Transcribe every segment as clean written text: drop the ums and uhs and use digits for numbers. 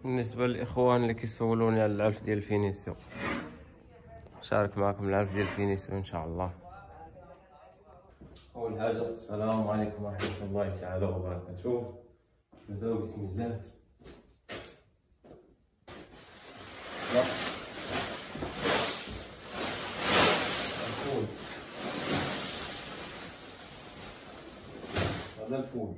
بالنسبه للاخوان اللي كيسولوني على العلف ديال الفينيسيو، شارك معكم العلف ديال الفينيسيو ان شاء الله. اول حاجه السلام عليكم ورحمه الله تعالى وبركاته. نبداو بسم الله. الفول، هذا الفول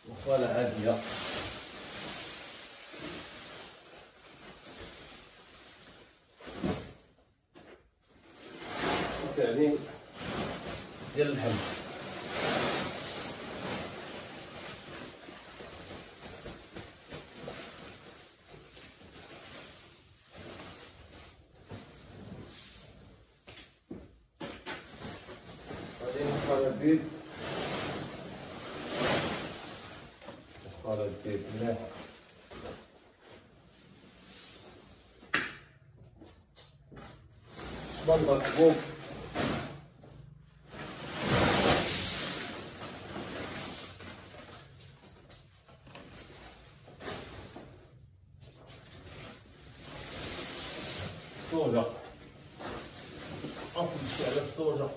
وخالة عادية، وكعبين ديال اللحم، غادي نخلط البيض مليح، بندق حبوب، الصوجة، أفضل شي على الصوجة،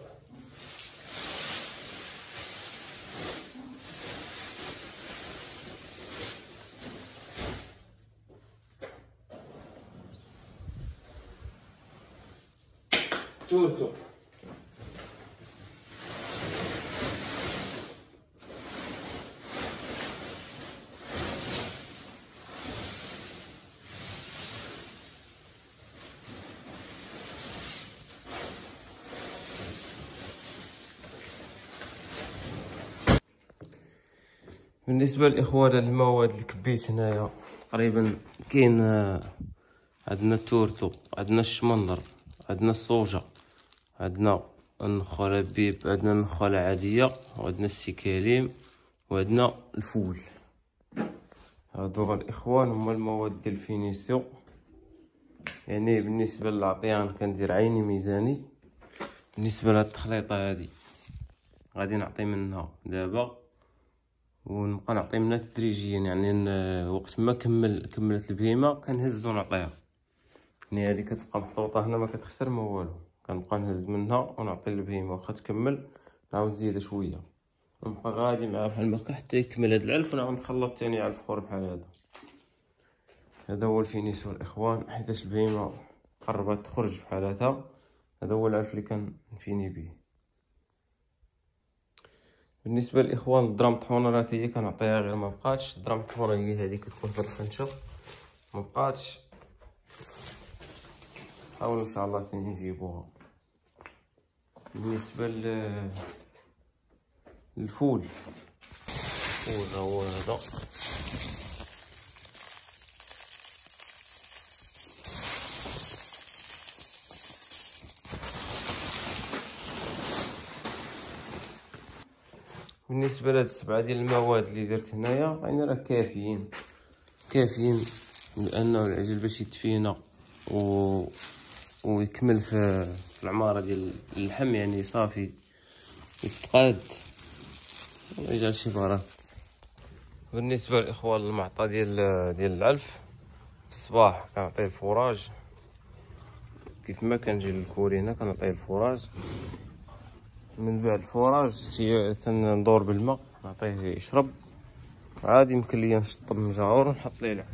توتو، بالنسبة للإخوان المواد اللي كبيت هنايا تقريبا كاين عندنا التورتو، عندنا الشمندر، عندنا الصوجة، عندنا النخالة بيب، عندنا النخالة عادية، وعندنا السكاليم، وعندنا الفول. هادو الإخوان هما المواد ديال الفينيسيو. يعني بالنسبة للعطيان كندير عيني ميزاني. بالنسبة لهاد التخليطة هادي غادي نعطي منها دابا ونبقى نعطي منها تدريجيا، يعني وقت ما كملت البهيمة كنهز ونعطيها. يعني هادي كتبقى محطوطة هنا ما كتخسر ما والو، كنبقى نهز منها ونعطي البهيمة، واخا تكمل نعاود نزيدها شوية ونبقى غادي معاه بحال هكا حتى يكمل هاد العلف، ونعاود نخلط تاني علف اخر بحال هذا. هذا هو الفينيسيو الاخوان، حيتاش البهيمة قربت تخرج بحال هذا. هذا هو العلف اللي كنفيني به. بالنسبه للاخوان الدرام طحونه راه هي كنعطيها غير ما بقاتش. الدرام طحونه هي هذه كتكون في الخنشه، ما بقاتش حاولوا ان شاء الله ثاني نجيبوها. بالنسبه للفول، الفول هو هذا، بالنسبه لهاد السبعه ديال المواد اللي درت هنايا يعني راه كافيين لانه العجل باش يتفينا ويكمل في العماره ديال اللحم، يعني صافي يتقاد ويجعل شي بغرات. بالنسبه للاخوان المعطى ديال العلف في الصباح كنعطيه الفراج، كيف ما كنجي للكوري هنا كنعطيه الفراج. من بعد الفراج تندور بالماء نعطيه يشرب عادي. يمكن ليا نشطب مجاور ونحط ليه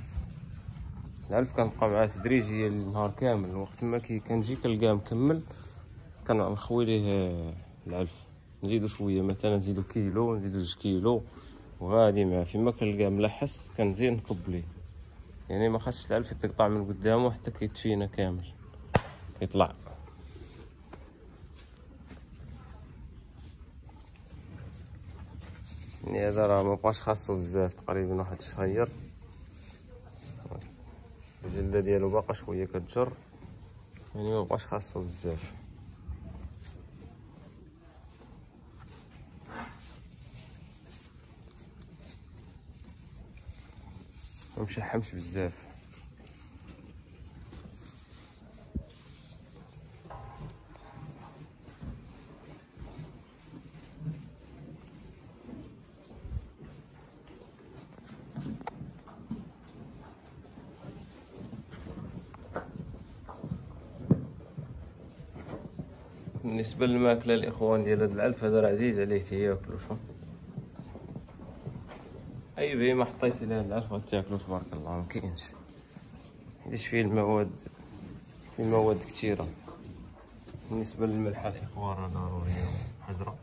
العلف كنبقى معاه تدريجيا النهار كامل. وقت ما كنجي كنلقاه مكمل كنخوي ليه العلف، نزيدو شويه، مثلا نزيدو كيلو، نزيدو 2 كيلو، وغادي معاه. فيما كنلقاه ملحس كنزيد نكب ليه، يعني ما خاصش العلف يتقطع من قدامه حتى كيتفينا كامل يطلع. يعني هذا راه مبقاش خاصو بزاف، تقريبا واحد شهير. الجلده ديالو باقا شويه كتجر، يعني مبقاش خاصو بزاف. ممشحمش بزاف. بالنسبة للماكلة الإخوان ديال هاد العلف هذا راه عزيز عليه تياكلو. شوف أي بهيمة حطيتي لها العلف غتاكلو تبارك الله مكاينش، حيتاش فيه المواد، فيه مواد كتيرة. بالنسبة للملحة الإخوان راه ضرورية حجرة.